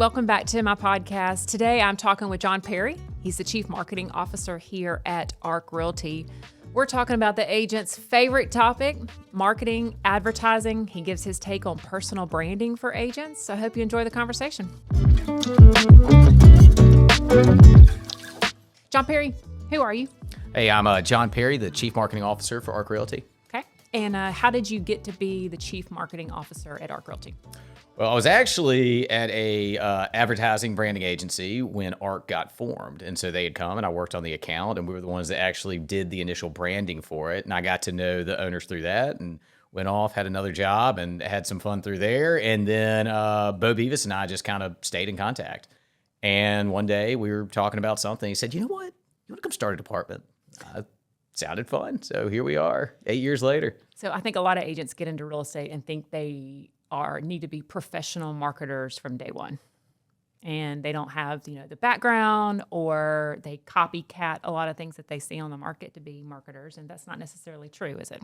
welcome back to my podcast. Today I'm talking with John Perry. He's the Chief Marketing Officer here at ARC Realty. We're talking about the agent's favorite topic, marketing, advertising. He gives his take on personal branding for agents. So I hope you enjoy the conversation. John Perry, who are you? Hey, I'm John Perry, the Chief Marketing Officer for ARC Realty. Okay. And how did you get to be the Chief Marketing Officer at ARC Realty? Well, I was actually at a advertising branding agency when ARC got formed. And so they had come and I worked on the account and we were the ones that actually did the initial branding for it. And I got to know the owners through that and went off, had another job and had some fun through there. And then Bo Beavis and I just kind of stayed in contact. And one day we were talking about something. He said, you know what? You want to come start a department? Sounded fun. So here we are 8 years later. So I think a lot of agents get into real estate and think they need to be professional marketers from day one. And they don't have, the background, or they copycat a lot of things that they see on the market to be marketers. And that's not necessarily true, is it?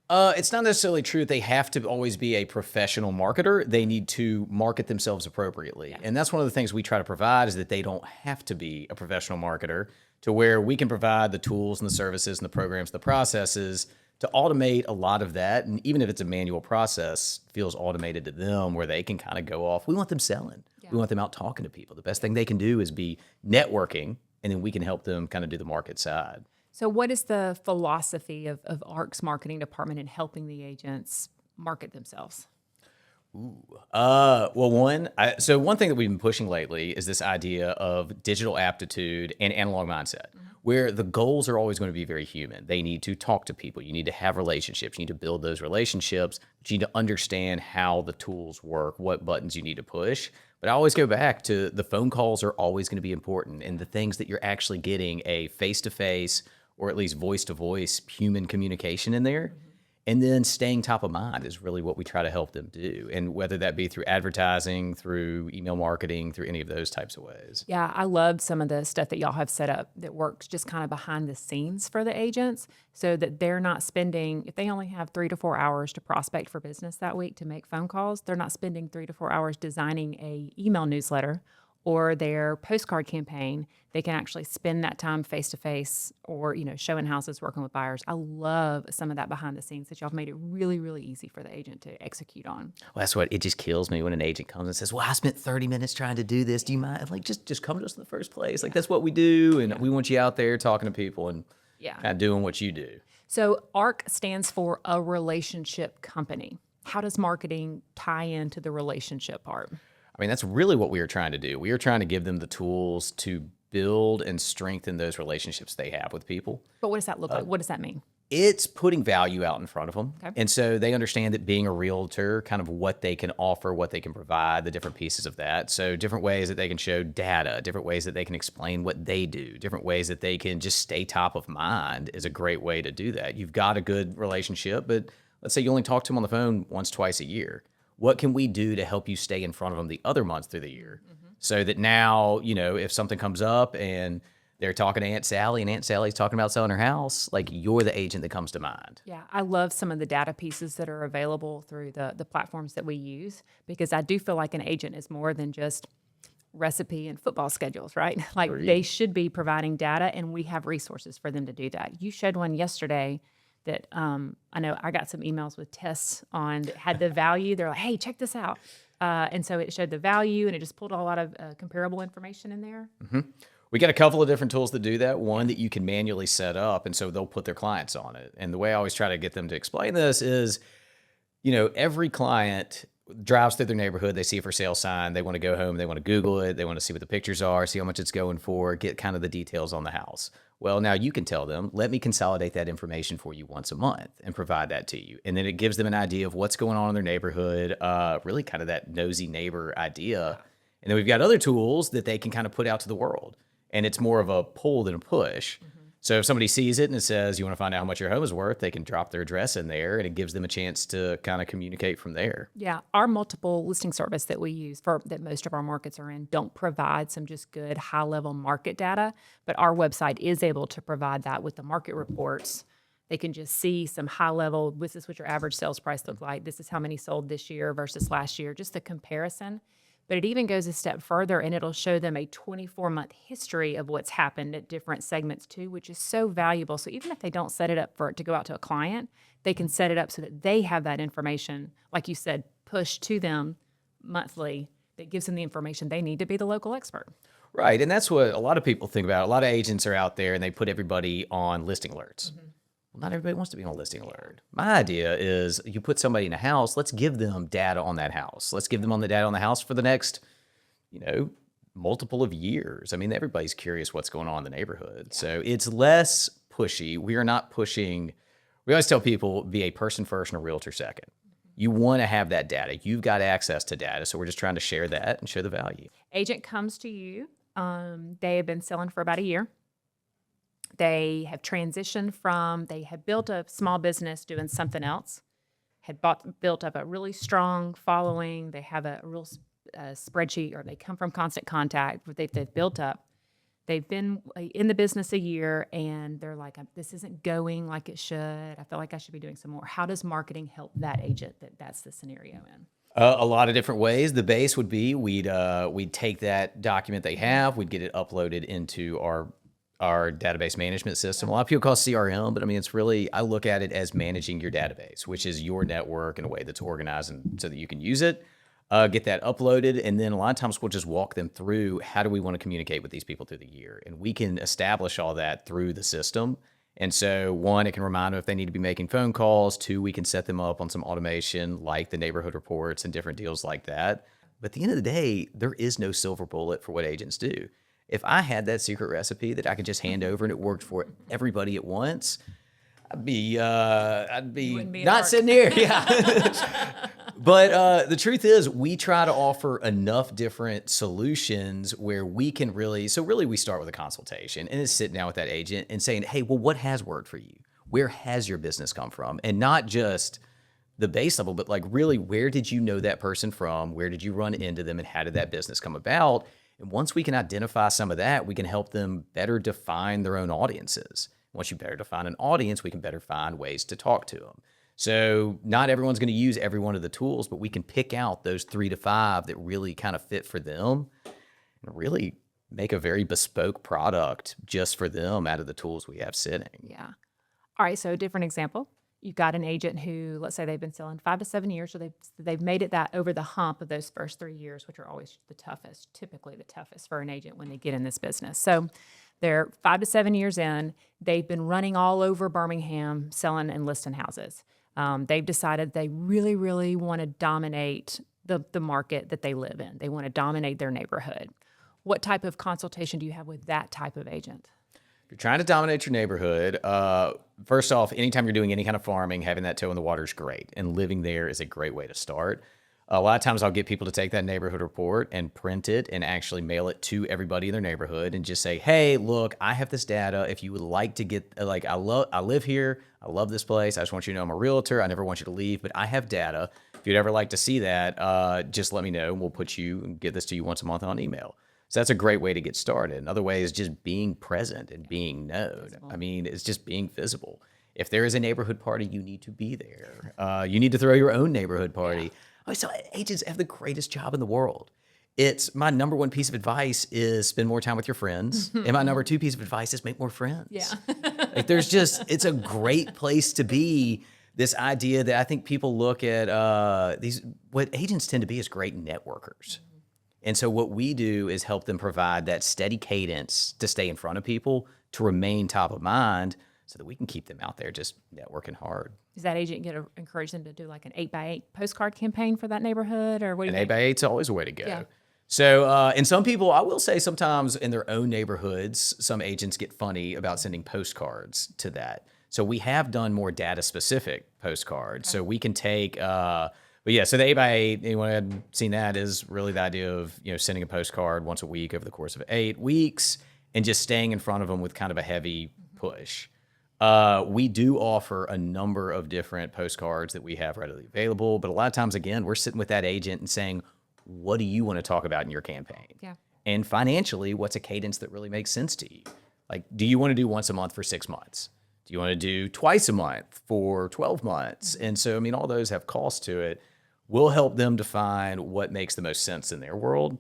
It's not necessarily true. They have to always be a professional marketer. They need to market themselves appropriately. Yeah. And that's one of the things we try to provide is that they don't have to be a professional marketer, to where we can provide the tools and the services and the programs, the processes to automate a lot of that. And even if it's a manual process, feels automated to them where they can kind of go off. We want them selling. Yeah. We want them out talking to people. The best thing they can do is be networking, and then we can help them kind of do the market side. So what is the philosophy of ARC's marketing department in helping the agents market themselves? Well, one thing that we've been pushing lately is this idea of digital aptitude and analog mindset, where the goals are always going to be very human. They need to talk to people. You need to have relationships. You need to build those relationships. But you need to understand how the tools work, what buttons you need to push. But I always go back to the phone calls are always going to be important, and the things that you're actually getting a face-to-face or at least voice-to-voice human communication in there. And then staying top of mind is really what we try to help them do. And whether that be through advertising, through email marketing, through any of those types of ways. Yeah, I love some of the stuff that y'all have set up that works just kind of behind the scenes for the agents, so that they're not spending, if they only have 3 to 4 hours to prospect for business that week to make phone calls, they're not spending 3 to 4 hours designing a email newsletter or their postcard campaign. They can actually spend that time face-to-face or, showing houses, working with buyers. I love some of that behind the scenes that y'all have made it really, really easy for the agent to execute on. Well, that's what, it just kills me when an agent comes and says, well, I spent 30 minutes trying to do this. Do you mind? I'm like, just come to us in the first place. Like, that's what we do. And we want you out there talking to people and kind of doing what you do. So ARC stands for a relationship company. How does marketing tie into the relationship part? I mean, that's really what we are trying to do. We are trying to give them the tools to build and strengthen those relationships they have with people. But what does that look like? What does that mean? It's putting value out in front of them. Okay. And so they understand that being a realtor, kind of what they can offer, what they can provide, the different pieces of that. So different ways that they can show data, different ways that they can explain what they do, different ways that they can just stay top of mind is a great way to do that. You've got a good relationship, but let's say you only talk to them on the phone once, twice a year. What can we do to help you stay in front of them the other months through the year? So that now, if something comes up and they're talking to Aunt Sally and Aunt Sally's talking about selling her house, like, you're the agent that comes to mind. Yeah, I love some of the data pieces that are available through the platforms that we use, because I do feel like an agent is more than just recipe and football schedules, right? Like, they should be providing data, and we have resources for them to do that. You showed one yesterday that I know I got some emails with tests on that had the value. They're like, hey, check this out. And so it showed the value, and it just pulled a lot of comparable information in there. We got a couple of different tools that do that. One that you can manually set up, and so they'll put their clients on it. And the way I always try to get them to explain this is, every client drives through their neighborhood, they see a for sale sign, they want to go home, they want to Google it, they want to see what the pictures are, see how much it's going for, get kind of the details on the house. Well, now you can tell them, let me consolidate that information for you once a month and provide that to you. And then it gives them an idea of what's going on in their neighborhood, really kind of that nosy neighbor idea. And then we've got other tools that they can kind of put out to the world. And it's more of a pull than a push. So if somebody sees it and it says, you want to find out how much your home is worth, they can drop their address in there, and it gives them a chance to kind of communicate from there. Yeah. Our multiple listing service that we use that most of our markets are in don't provide some just good high level market data, but our website is able to provide that with the market reports. They can just see some high level, this is what your average sales price looked like. This is how many sold this year versus last year, just the comparison. But it even goes a step further and it'll show them a 24-month history of what's happened at different segments too, which is so valuable. So even if they don't set it up for it to go out to a client, they can set it up so that they have that information, like you said, pushed to them monthly that gives them the information they need to be the local expert. Right. And that's what a lot of people think about. A lot of agents are out there and they put everybody on listing alerts. Well, not everybody wants to be on a listing alert. My idea is you put somebody in a house, let's give them data on that house. Let's give them on the data on the house for the next, multiple of years. I mean, everybody's curious what's going on in the neighborhood. So it's less pushy. We are not pushing. We always tell people be a person first and a realtor second. You want to have that data. You've got access to data. So we're just trying to share that and show the value. Agent comes to you. They have been selling for about a year. They have transitioned from, they had built a small business doing something else, built up a really strong following. They have a real spreadsheet, or they come from Constant Contact, but they've built up. They've been in the business a year and they're like, this isn't going like it should. I feel like I should be doing some more. How does marketing help that agent that's the scenario in? A lot of different ways. The base would be we'd take that document they have, we'd get it uploaded into our database management system. A lot of people call it CRM, but I mean, it's really, I look at it as managing your database, which is your network in a way that's organized and so that you can use it, get that uploaded. And then a lot of times we'll just walk them through how do we want to communicate with these people through the year. And we can establish all that through the system. And so one, it can remind them if they need to be making phone calls. Two, we can set them up on some automation like the neighborhood reports and different deals like that. But at the end of the day, there is no silver bullet for what agents do. If I had that secret recipe that I could just hand over and it worked for everybody at once, I'd be not sitting here. Yeah. But the truth is we try to offer enough different solutions where we can really we start with a consultation and it's sitting down with that agent and saying, hey, well, what has worked for you? Where has your business come from? And not just the base level, but like really, where did you know that person from? Where did you run into them and how did that business come about? And once we can identify some of that, we can help them better define their own audiences. Once you better define an audience, we can better find ways to talk to them. So not everyone's going to use every one of the tools, but we can pick out those 3 to 5 that really kind of fit for them and really make a very bespoke product just for them out of the tools we have sitting. Yeah. All right. So a different example. You've got an agent who, let's say they've been selling 5 to 7 years, so they've made it that over the hump of those first 3 years, which are always typically the toughest for an agent when they get in this business. So they're 5 to 7 years in. They've been running all over Birmingham, selling and listing houses. They've decided they really, really want to dominate the market that they live in. They want to dominate their neighborhood. What type of consultation do you have with that type of agent? If you're trying to dominate your neighborhood, first off, anytime you're doing any kind of farming, having that toe in the water is great. And living there is a great way to start. A lot of times I'll get people to take that neighborhood report and print it and actually mail it to everybody in their neighborhood and just say, hey, look, I have this data. If you would like to get, I live here. I love this place. I just want you to know I'm a realtor. I never want you to leave, but I have data. If you'd ever like to see that, just let me know and we'll get this to you once a month on email. So that's a great way to get started. Another way is just being present and being known. Visible. I mean, it's just being visible. If there is a neighborhood party, you need to be there. You need to throw your own neighborhood party. Yeah. So agents have the greatest job in the world. It's my number one piece of advice is spend more time with your friends. And my number 2 piece of advice is make more friends. Yeah. It's a great place to be. This idea that I think people look at what agents tend to be is great networkers. And so what we do is help them provide that steady cadence to stay in front of people, to remain top of mind, so that we can keep them out there just networking hard. Does that agent encourage them to do like an 8x8 postcard campaign for that neighborhood, or what do you think? 8x8's always a way to go. Yeah. So, and some people, I will say sometimes in their own neighborhoods, some agents get funny about sending postcards to that. So we have done more data specific postcards. Okay. So we can take, but yeah, so the 8x8, anyone who hadn't seen that, is really the idea of, sending a postcard once a week over the course of 8 weeks and just staying in front of them with kind of a heavy push. We do offer a number of different postcards that we have readily available, but a lot of times, again, we're sitting with that agent and saying, what do you want to talk about in your campaign? Yeah. And financially, what's a cadence that really makes sense to you? Like, do you want to do once a month for 6 months? Do you want to do twice a month for 12 months? And so, all those have costs to it. We'll help them define what makes the most sense in their world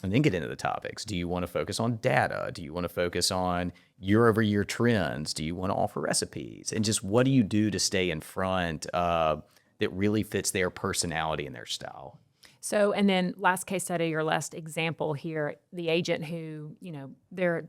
and then get into the topics. Do you want to focus on data? Do you want to focus on year over year trends? Do you want to offer recipes? And just what do you do to stay in front that really fits their personality and their style? So, and then last case study or last example here, the agent who, they're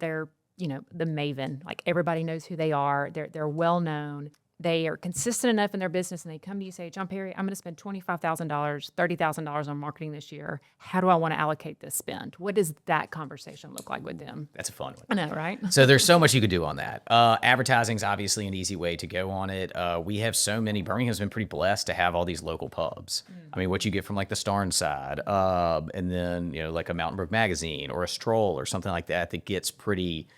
the maven, like everybody knows who they are. They're well known. They are consistent enough in their business, and they come to you and say, John Perry, I'm going to spend $25,000, $30,000 on marketing this year. How do I want to allocate this spend? What does that conversation look like with them? That's a fun one. I know, right? So there's so much you could do on that. Advertising is obviously an easy way to go on it. We have so many. Birmingham's been pretty blessed to have all these local pubs. I mean, what you get from like the Starn side, and then like a Mountain Brook magazine or a Stroll or something like that gets pretty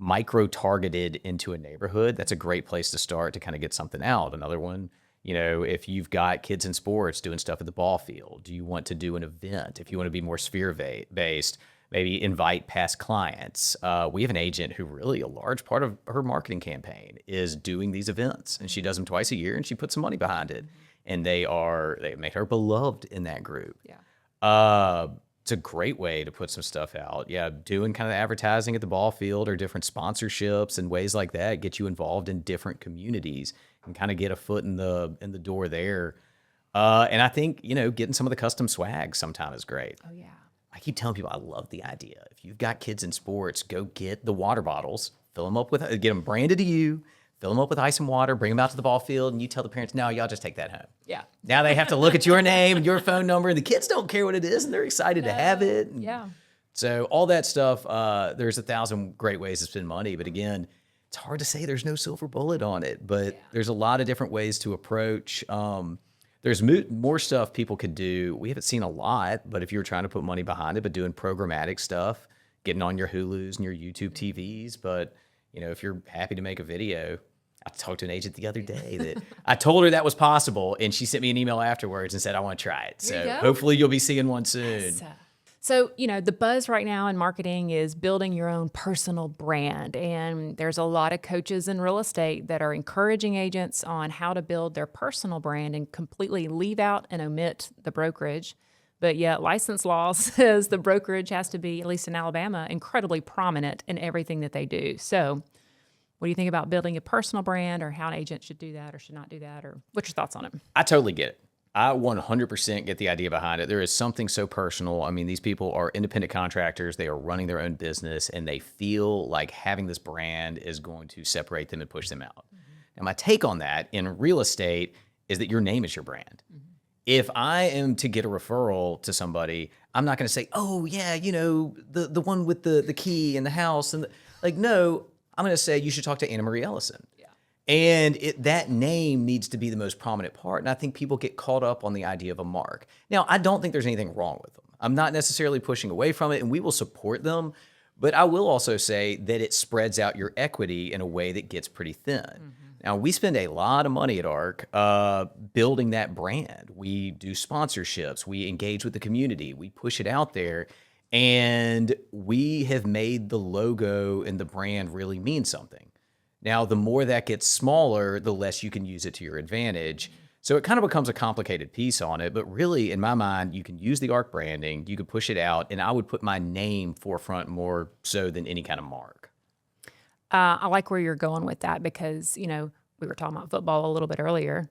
micro-targeted into a neighborhood. That's a great place to start to kind of get something out. Another one, if you've got kids in sports doing stuff at the ball field, do you want to do an event? If you want to be more sphere-based, maybe invite past clients. We have an agent who really a large part of her marketing campaign is doing these events, and she does them twice a year, and she puts some money behind it, and they make her beloved in that group. Yeah. It's a great way to put some stuff out. Yeah, doing kind of advertising at the ball field or different sponsorships and ways like that get you involved in different communities and kind of get a foot in the door there. And I think, getting some of the custom swag sometime is great. Oh, yeah. I keep telling people I love the idea. If you've got kids in sports, go get the water bottles, fill them up get them branded to you, fill them up with ice and water, bring them out to the ball field, and you tell the parents, no, y'all just take that home. Yeah. Now they have to look at your name and your phone number, and the kids don't care what it is, and they're excited to have it. And Yeah. so all that stuff, there's 1,000 great ways to spend money. But again, it's hard to say there's no silver bullet on it. But there's a lot of different ways to approach. There's more stuff people could do. We haven't seen a lot, but if you were trying to put money behind it, but doing programmatic stuff, getting on your Hulus and your YouTube TVs. But, if you're happy to make a video, I talked to an agent the other day that I told her that was possible, and she sent me an email afterwards and said, I want to try it. So hopefully you'll be seeing one soon. Yes. So, the buzz right now in marketing is building your own personal brand. And there's a lot of coaches in real estate that are encouraging agents on how to build their personal brand and completely leave out and omit the brokerage. But yet license law says the brokerage has to be, at least in Alabama, incredibly prominent in everything that they do. So what do you think about building a personal brand, or how an agent should do that or should not do that? Or what's your thoughts on it? I totally get it. I 100% get the idea behind it. There is something so personal. I mean, these people are independent contractors. They are running their own business, and they feel like having this brand is going to separate them and push them out. And my take on that in real estate is that your name is your brand. If I am to get a referral to somebody, I'm not going to say, oh, yeah, the one with the key in the house. And no, I'm going to say you should talk to Anna Marie Ellison. And that name needs to be the most prominent part. And I think people get caught up on the idea of a mark. Now, I don't think there's anything wrong with them. I'm not necessarily pushing away from it, and we will support them. But I will also say that it spreads out your equity in a way that gets pretty thin. Now, we spend a lot of money at ARC building that brand. We do sponsorships. We engage with the community. We push it out there. And we have made the logo and the brand really mean something. Now, the more that gets smaller, the less you can use it to your advantage. So it kind of becomes a complicated piece on it. But really, in my mind, you can use the ARC branding, you could push it out, and I would put my name forefront more so than any kind of mark. I like where you're going with that because, we were talking about football a little bit earlier.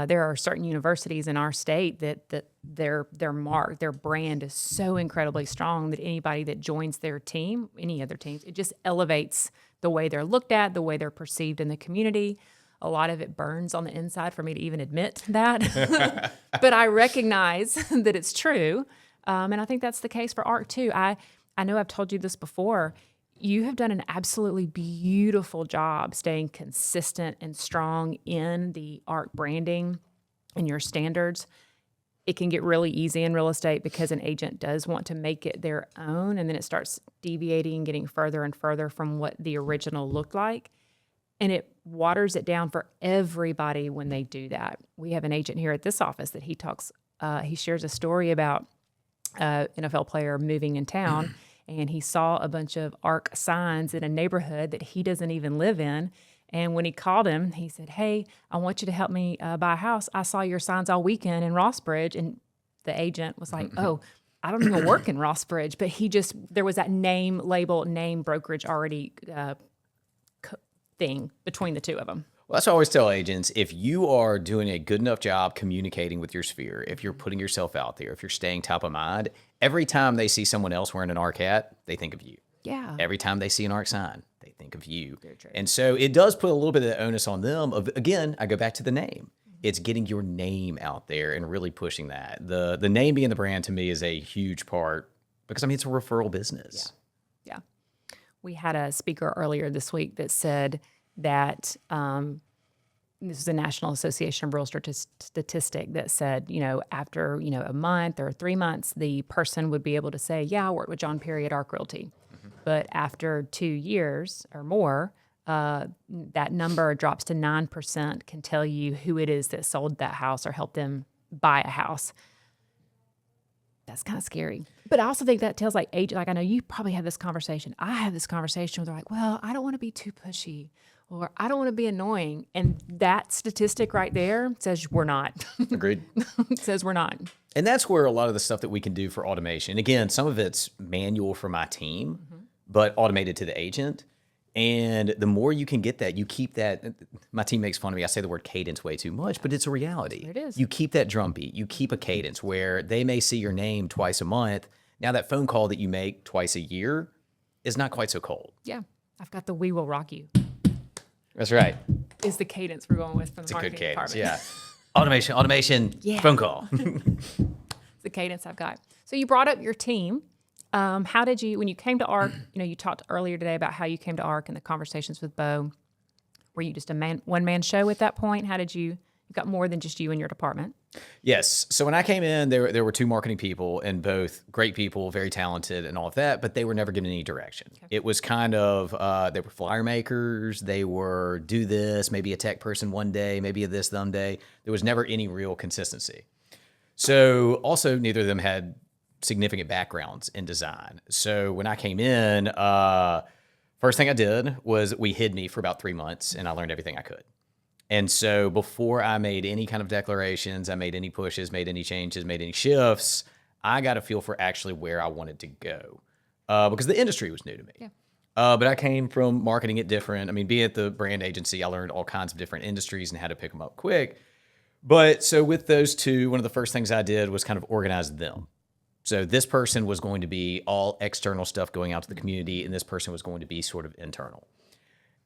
There are certain universities in our state that their mark, their brand is so incredibly strong that anybody that joins their team, any other teams, it just elevates the way they're looked at, the way they're perceived in the community. A lot of it burns on the inside for me to even admit that. But I recognize that it's true. And I think that's the case for ARC too. I know I've told you this before. You have done an absolutely beautiful job staying consistent and strong in the ARC branding and your standards. It can get really easy in real estate because an agent does want to make it their own, and then it starts deviating and getting further and further from what the original looked like. And it waters it down for everybody when they do that. We have an agent here at this office that he shares a story about an NFL player moving in town. And he saw a bunch of ARC signs in a neighborhood that he doesn't even live in. And when he called him, he said, hey, I want you to help me buy a house. I saw your signs all weekend in Rossbridge. And the agent was like, oh, I don't even work in Rossbridge, but there was that name brokerage already thing between the two of them. Well, that's what I always tell agents. If you are doing a good enough job communicating with your sphere, if you're putting yourself out there, if you're staying top of mind, every time they see someone else wearing an ARC hat, they think of you. Yeah. Every time they see an ARC sign, they think of you. Very true. And so it does put a little bit of the onus on them of, again, I go back to the name. It's getting your name out there and really pushing that. The name being the brand to me is a huge part because, I mean, it's a referral business. Yeah. We had a speaker earlier this week that said that this is a National Association of Rural Statistic that said, after, a month or 3 months, the person would be able to say, yeah, I worked with John Perry at ARC Realty. But after 2 years or more, that number drops to 9%, can tell you who it is that sold that house or helped them buy a house. That's kind of scary. But I also think that tells I know you probably have this conversation. I have this conversation where they're like, well, I don't want to be too pushy or I don't want to be annoying. And that statistic right there says we're not. Agreed. It says we're not. And that's where a lot of the stuff that we can do for automation. Again, some of it's manual for my team, but automated to the agent. And the more you can get that, you keep that. My team makes fun of me. I say the word cadence way too much, but it's a reality. It is. You keep that drumbeat. You keep a cadence where they may see your name twice a month. Now that phone call that you make twice a year is not quite so cold. Yeah. I've got the "We Will Rock You" That's right. is the cadence we're going with from the It's a marketing good cadence. department. Yeah. Automation, Yeah. phone call. It's the cadence I've got. So you brought up your team. How did you, when you came to ARC, you talked earlier today about how you came to ARC and the conversations with Bo. Were you just a one-man show at that point? How did you got more than just you and your department? Yes. So when I came in, there were two marketing people, and both great people, very talented and all of that, but they were never given any direction. Okay. It was kind of, they were flyer makers. They were do this, maybe a tech person one day, maybe a this some day. There was never any real consistency. So also neither of them had significant backgrounds in design. So when I came in, first thing I did was we hid me for about 3 months and I learned everything I could. And so before I made any kind of declarations, I made any pushes, made any changes, made any shifts, I got a feel for actually where I wanted to go because the industry was new to me. Yeah. But I came from marketing it different. I mean, being at the brand agency, I learned all kinds of different industries and how to pick them up quick. But so with those two, one of the first things I did was kind of organize them. So this person was going to be all external stuff going out to the community, and this person was going to be sort of internal.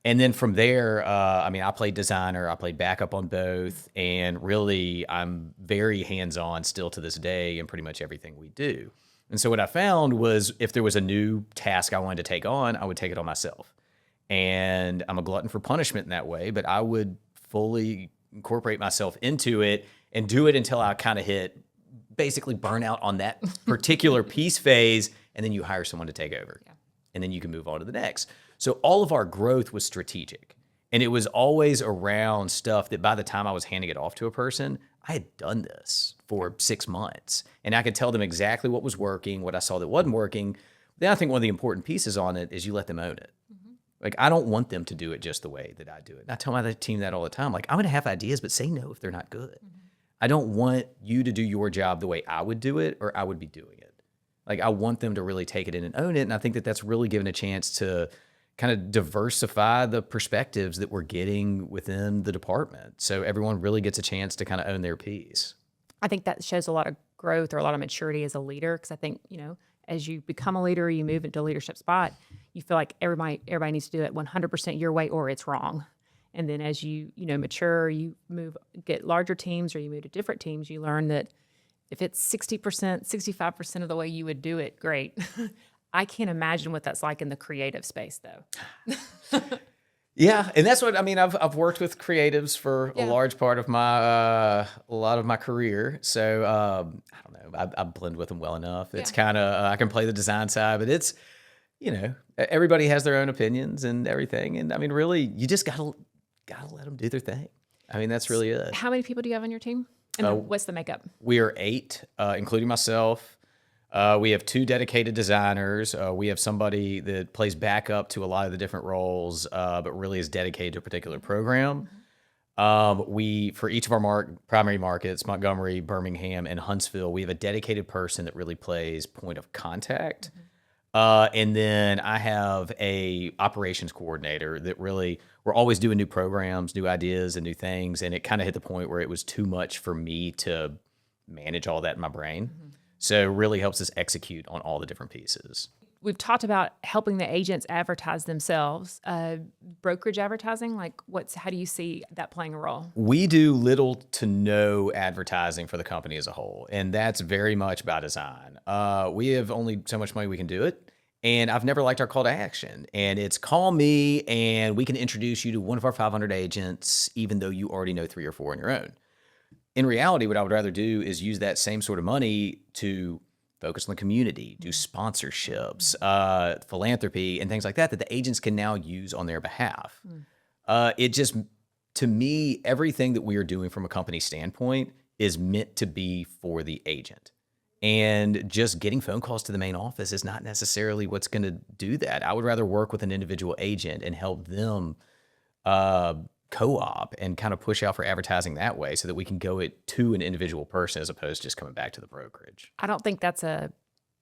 And then from there, I played designer, I played backup on both, and really I'm very hands-on still to this day in pretty much everything we do. And so what I found was if there was a new task I wanted to take on, I would take it on myself. And I'm a glutton for punishment in that way, but I would fully incorporate myself into it and do it until I kind of hit basically burnout on that particular piece phase, and then you hire someone to take over. Yeah. And then you can move on to the next. So all of our growth was strategic, and it was always around stuff that by the time I was handing it off to a person, I had done this for 6 months, and I could tell them exactly what was working, what I saw that wasn't working. Then I think one of the important pieces on it is you let them own it. Mm-hmm. Like, I don't want them to do it just the way that I do it. And I tell my team that all the time. Like, I'm going to have ideas, but say no if they're not good. Mm-hmm. I don't want you to do your job the way I would do it or I would be doing it. Like, I want them to really take it in and own it. And I think that that's really given a chance to kind of diversify the perspectives that we're getting within the department. So everyone really gets a chance to kind of own their piece. I think that shows a lot of growth or a lot of maturity as a leader. Because I think, as you become a leader, you move into a leadership spot, you feel like everybody needs to do it 100% your way or it's wrong. And then as you mature, you get larger teams or you move to different teams, you learn that if it's 60%, 65% of the way you would do it, great. I can't imagine what that's like in the creative space, though. Yeah, and that's what I mean. I've worked with creatives for a large part of a lot of my career, so I don't know. I blend with them well enough. It's kind of I can play the design side, but it's everybody has their own opinions and everything, and I mean, really, you just gotta let them do their thing. I mean, that's really it. How many people do you have on your team? And what's the makeup? We are 8, including myself. We have 2 dedicated designers. We have somebody that plays backup to a lot of the different roles, but really is dedicated to a particular program. We, for each of our primary markets, Montgomery, Birmingham, and Huntsville, we have a dedicated person that really plays point of contact. And then I have a operations coordinator that really, we're always doing new programs, new ideas, and new things. And it kind of hit the point where it was too much for me to manage all that in my brain. So really helps us execute on all the different pieces. We've talked about helping the agents advertise themselves. Brokerage advertising, like how do you see that playing a role? We do little to no advertising for the company as a whole, and that's very much by design. We have only so much money we can do it, and I've never liked our call to action. And it's call me, and we can introduce you to one of our 500 agents, even though you already know 3 or 4 on your own. In reality, what I would rather do is use that same sort of money to focus on the community, do sponsorships, philanthropy, and things like that the agents can now use on their behalf. It just, to me, everything that we are doing from a company standpoint is meant to be for the agent. And just getting phone calls to the main office is not necessarily what's going to do that. I would rather work with an individual agent and help them co-op and kind of push out for advertising that way so that we can go it to an individual person as opposed to just coming back to the brokerage. I don't think that's a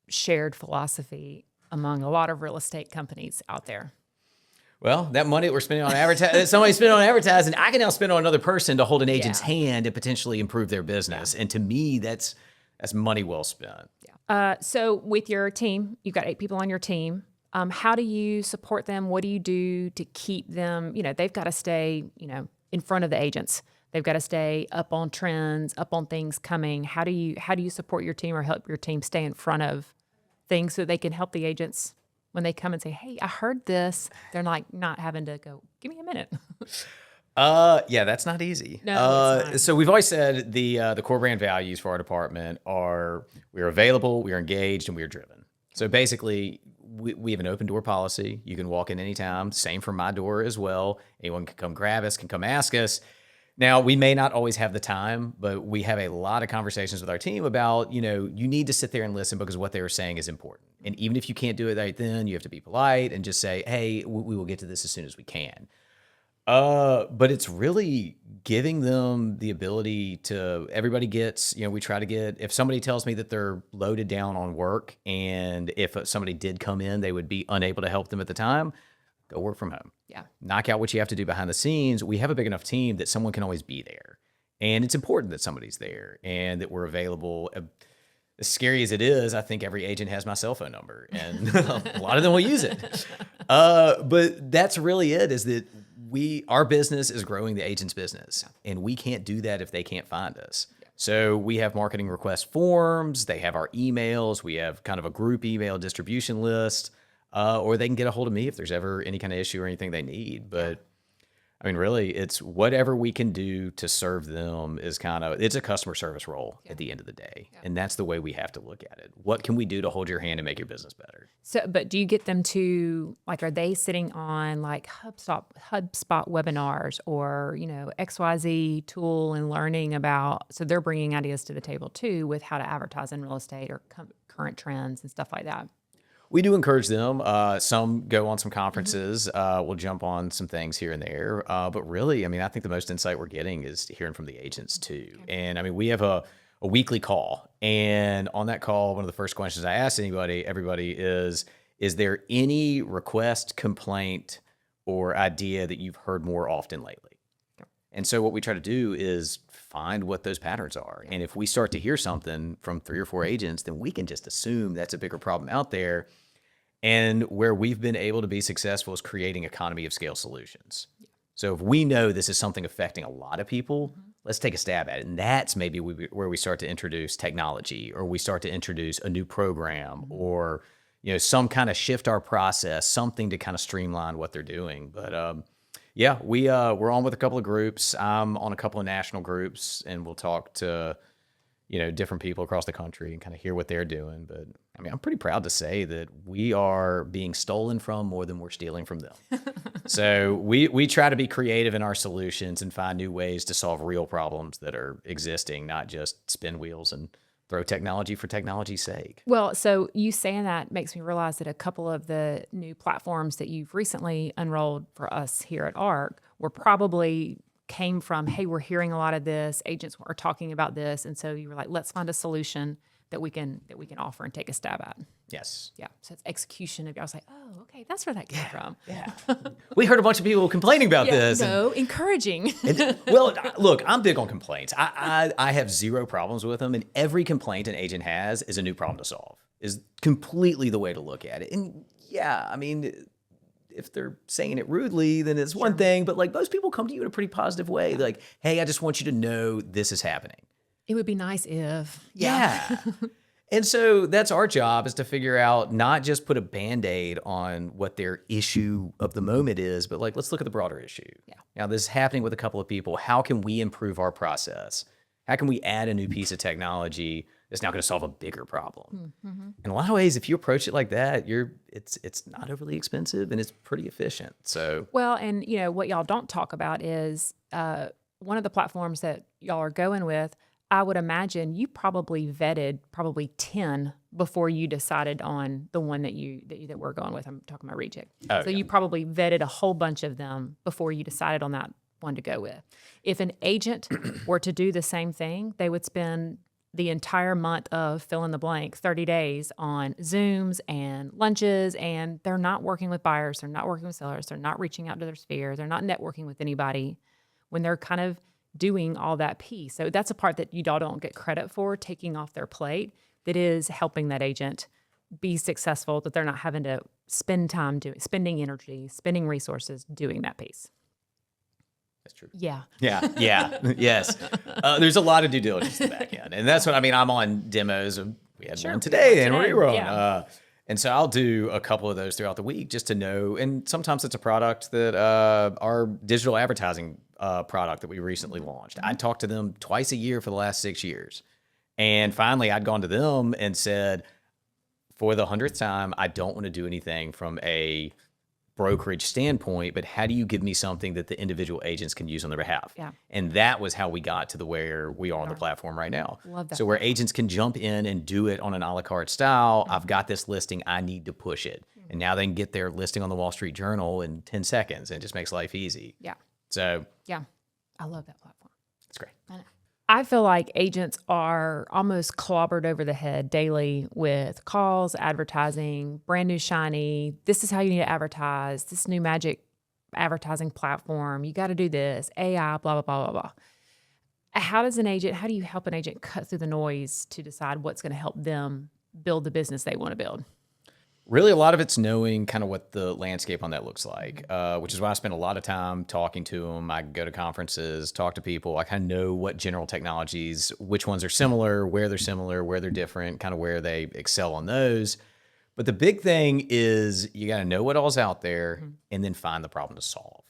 shared philosophy among a lot of real estate companies out there. Well, that money that we're spending on advertising, somebody spent on advertising, I can now spend on another person to hold an agent's hand and potentially improve their business. And to me, that's money well spent. So with your team, you've got 8 people on your team. How do you support them? What do you do to keep them? They've got to stay, in front of the agents. They've got to stay up on trends, up on things coming. How do you support your team or help your team stay in front of things so they can help the agents when they come and say, "Hey, I heard this." They're like not having to go, "Give me a minute." Yeah, that's not easy. No, it's not. So we've always said the core brand values for our department are we are available, we are engaged, and we are driven. So basically, we have an open door policy. You can walk in anytime. Same for my door as well. Anyone can come grab us, can come ask us. Now, we may not always have the time, but we have a lot of conversations with our team about, you need to sit there and listen because what they are saying is important. And even if you can't do it right then, you have to be polite and just say, hey, we will get to this as soon as we can. But it's really giving them the ability to, everybody gets, we try to get, if somebody tells me that they're loaded down on work and if somebody did come in, they would be unable to help them at the time, go work from home. Yeah. Knock out what you have to do behind the scenes. We have a big enough team that someone can always be there. And it's important that somebody's there and that we're available. As scary as it is, I think every agent has my cell phone number and a lot of them will use it. But that's really it, is that our business is growing the agent's business, and we can't do that if they can't find us. So we have marketing request forms. They have our emails. We have kind of a group email distribution list, or they can get a hold of me if there's ever any kind of issue or anything they need. But I mean, really, it's whatever we can do to serve them is it's a customer service role at the end of the day. Yeah. And that's the way we have to look at it. What can we do to hold your hand and make your business better? So, but do you get them to, are they sitting on HubSpot webinars or, XYZ tool and learning about, so they're bringing ideas to the table too with how to advertise in real estate or current trends and stuff like that? We do encourage them. Some go on some conferences. We'll jump on some things here and there. But really, I mean, I think the most insight we're getting is hearing from the agents too. Okay. And I mean, we have a weekly call. And on that call, one of the first questions I ask everybody is there any request, complaint, or idea that you've heard more often lately? Okay. And so what we try to do is find what those patterns are. And if we start to hear something from 3 or 4 agents, then we can just assume that's a bigger problem out there. And where we've been able to be successful is creating economy of scale solutions. Yeah. So if we know this is something affecting a lot of people, let's take a stab at it. And that's maybe where we start to introduce technology, or we start to introduce a new program, or some kind of shift our process, something to kind of streamline what they're doing. But yeah, we're on with a couple of groups. I'm on a couple of national groups, and we'll talk to different people across the country and kind of hear what they're doing. But I mean, I'm pretty proud to say that we are being stolen from more than we're stealing from them. So we try to be creative in our solutions and find new ways to solve real problems that are existing, not just spin wheels and throw technology for technology's sake. Well, so you saying that makes me realize that a couple of the new platforms that you've recently unrolled for us here at ARC were probably came from, hey, we're hearing a lot of this, agents are talking about this, and so you were like, let's find a solution that we can offer and take a stab at. Yes. Yeah. So it's execution of, I was like, oh, okay, that's where that came from. Yeah. We heard a bunch of people complaining about this. No, encouraging. Well, look, I'm big on complaints. I have zero problems with them, and every complaint an agent has is a new problem to solve. Is completely the way to look at it. And yeah, I mean, if they're saying it rudely, then it's one thing. But like most people come to you in a pretty positive way. Like, hey, I just want you to know this is happening. It would be nice if. Yeah. And so that's our job, is to figure out, not just put a Band-Aid on what their issue of the moment is, but like, let's look at the broader issue. Yeah. Now, this is happening with a couple of people. How can we improve our process? How can we add a new piece of technology that's now going to solve a bigger problem? Mm-hmm. In a lot of ways, if you approach it like that, it's not overly expensive and it's pretty efficient. So, Well, and what y'all don't talk about is one of the platforms that y'all are going with. I would imagine you probably vetted 10 before you decided on the one that we're going with. I'm talking about Reject. Oh, So yeah. you probably vetted a whole bunch of them before you decided on that one to go with. If an agent were to do the same thing, they would spend the entire month of fill in the blank, 30 days on Zooms and lunches, and they're not working with buyers, they're not working with sellers, they're not reaching out to their sphere, they're not networking with anybody when they're kind of doing all that piece. So that's a part that you all don't get credit for, taking off their plate, that is helping that agent be successful, that they're not having to spend time spending energy, spending resources doing that piece. that's true. Yeah. Yeah, yes. There's a lot of due diligence to the back end. And that's what I mean. I'm on demos. We had one today and rerun. Yeah. And so I'll do a couple of those throughout the week just to know. And sometimes it's a product that our digital advertising product that we recently launched. I talked to them twice a year for the last 6 years. And finally, I'd gone to them and said, for the 100th time, I don't want to do anything from a brokerage standpoint, but how do you give me something that the individual agents can use on their behalf? Yeah. And that was how we got to where we are on the platform right now. Love that. So where agents can jump in and do it on an a la carte style. I've got this listing, I need to push it. And now they can get their listing on the Wall Street Journal in 10 seconds, and it just makes life easy. Yeah. So Yeah. I love that platform. it's great. I feel like agents are almost clobbered over the head daily with calls, advertising, brand new shiny. This is how you need to advertise. This new magic advertising platform. You got to do this. AI, blah, blah, blah, blah, blah. How do you help an agent cut through the noise to decide what's going to help them build the business they want to build? Really, a lot of it's knowing kind of what the landscape on that looks like, which is why I spend a lot of time talking to them. I go to conferences, talk to people. I kind of know what general technologies, which ones are similar, where they're different, kind of where they excel on those. But the big thing is you got to know what all's out there and then find the problem to solve.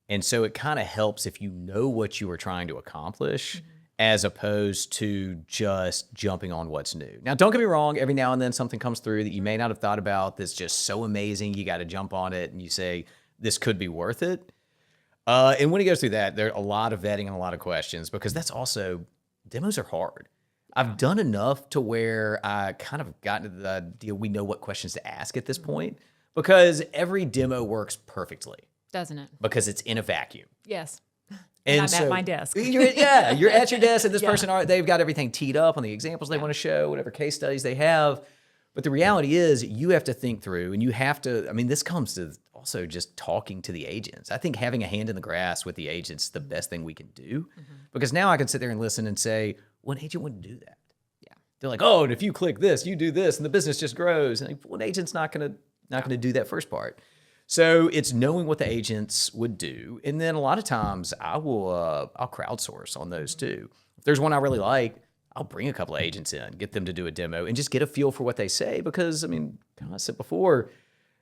And so it kind of helps if you know what you are trying to accomplish, as opposed to just jumping on what's new. Now, don't get me wrong, every now and then something comes through that you may not have thought about that's just so amazing, you got to jump on it and you say, this could be worth it. And when he goes through that, there are a lot of vetting and a lot of questions, because that's also, demos are hard. I've done enough to where I kind of gotten to the idea we know what questions to ask at this point, because every demo works perfectly Doesn't it? because it's in a vacuum. Yes. And I'm at my desk. You're at your desk, and this person, they've got everything teed up on the examples they want to show, whatever case studies they have. But the reality is, you have to think through, and you have to, I mean, this comes to also just talking to the agents. I think having a hand in the grass with the agents is the best thing we can do, because now I can sit there and listen and say, well, an agent wouldn't do that. Yeah. They're like, oh, and if you click this, you do this, and the business just grows. And well, an agent's not gonna do that first part. So it's knowing what the agents would do. And then a lot of times I'll crowdsource on those too. If there's one I really like, I'll bring a couple of agents in, get them to do a demo and just get a feel for what they say. Because I mean, kind of I said before,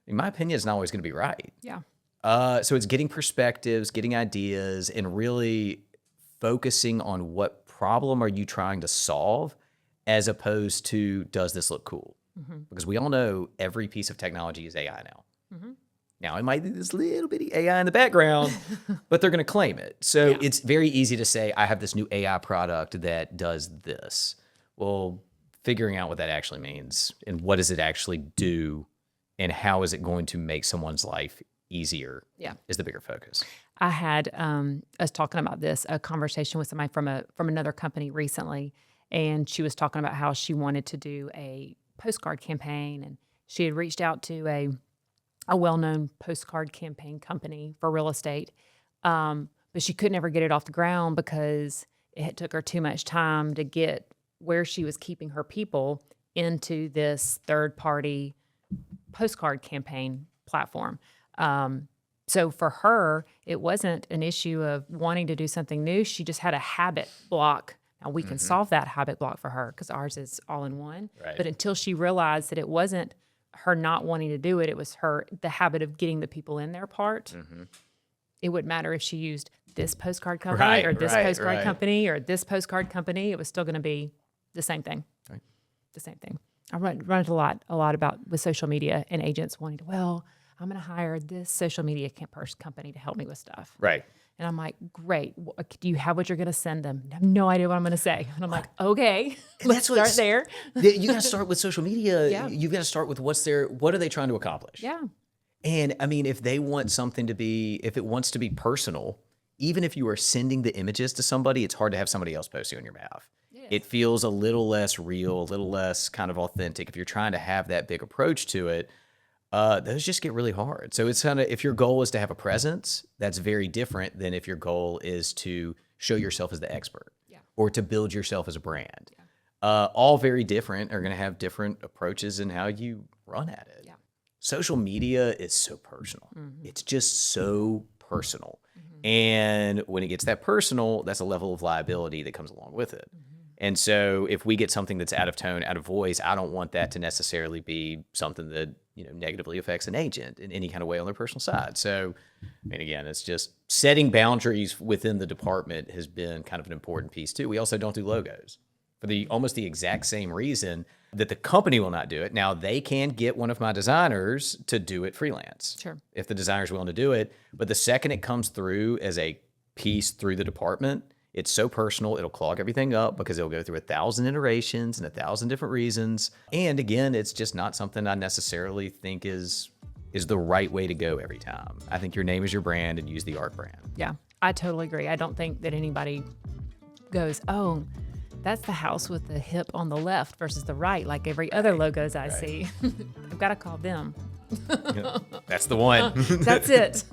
in my opinion, it's not always going to be right. Yeah. So it's getting perspectives, getting ideas, and really focusing on what problem are you trying to solve, as opposed to, does this look cool? Because we all know every piece of technology is AI now. Now, it might be this little bitty AI in the background, but they're going to claim it. So it's very easy to say, I have this new AI product that does this. Well, figuring out what that actually means and what does it actually do and how is it going to make someone's life easier Yeah. is the bigger focus. I had I was talking about this, a conversation with somebody from another company recently, and she was talking about how she wanted to do a postcard campaign, and she had reached out to a well-known postcard campaign company for real estate, but she could never get it off the ground because it took her too much time to get where she was keeping her people into this third-party postcard campaign platform. So for her, it wasn't an issue of wanting to do something new. She just had a habit block. Now we can solve that habit block for her because ours is all in one. Right. But until she realized that it wasn't her not wanting to do it, it was the habit of getting the people in their part. It wouldn't matter if she used this postcard company Right, or this right, postcard right. company or this postcard company. It was still going to be the same thing. Right. The same thing. I run it a lot about with social media and agents wanting to, well, I'm going to hire this social media company to help me with stuff. Right. And I'm like, great. Do you have what you're going to send them? I have no idea what I'm going to say. And I'm like, okay, let's start there. You got to start with social media. Yeah. You've got to start with what are they trying to accomplish? Yeah. And I mean, if they want something if it wants to be personal, even if you are sending the images to somebody, it's hard to have somebody else post you on your behalf. Yes. It feels a little less real, a little less kind of authentic. If you're trying to have that big approach to it, those just get really hard. So it's kind of, if your goal is to have a presence, that's very different than if your goal is to show yourself as the expert or to build yourself as a brand. All very different, are going to have different approaches in how you run at it. Yeah. Social media is so personal. It's just so personal. And when it gets that personal, that's a level of liability that comes along with it. And so if we get something that's out of tone, out of voice, I don't want that to necessarily be something that, negatively affects an agent in any kind of way on their personal side. So, I mean, again, it's just setting boundaries within the department has been kind of an important piece too. We also don't do logos for almost the exact same reason that the company will not do it. Now, they can get one of my designers to do it freelance. Sure. If the designer's willing to do it. But the second it comes through as a piece through the department, it's so personal, it'll clog everything up because it'll go through 1,000 iterations and 1,000 different reasons. And again, it's just not something I necessarily think is the right way to go every time. I think your name is your brand and use the art brand. Yeah, I totally agree. I don't think that anybody goes, oh, that's the house with the hip on the left versus the right, like every other logos I see. I've got to call them. That's the one. That's it.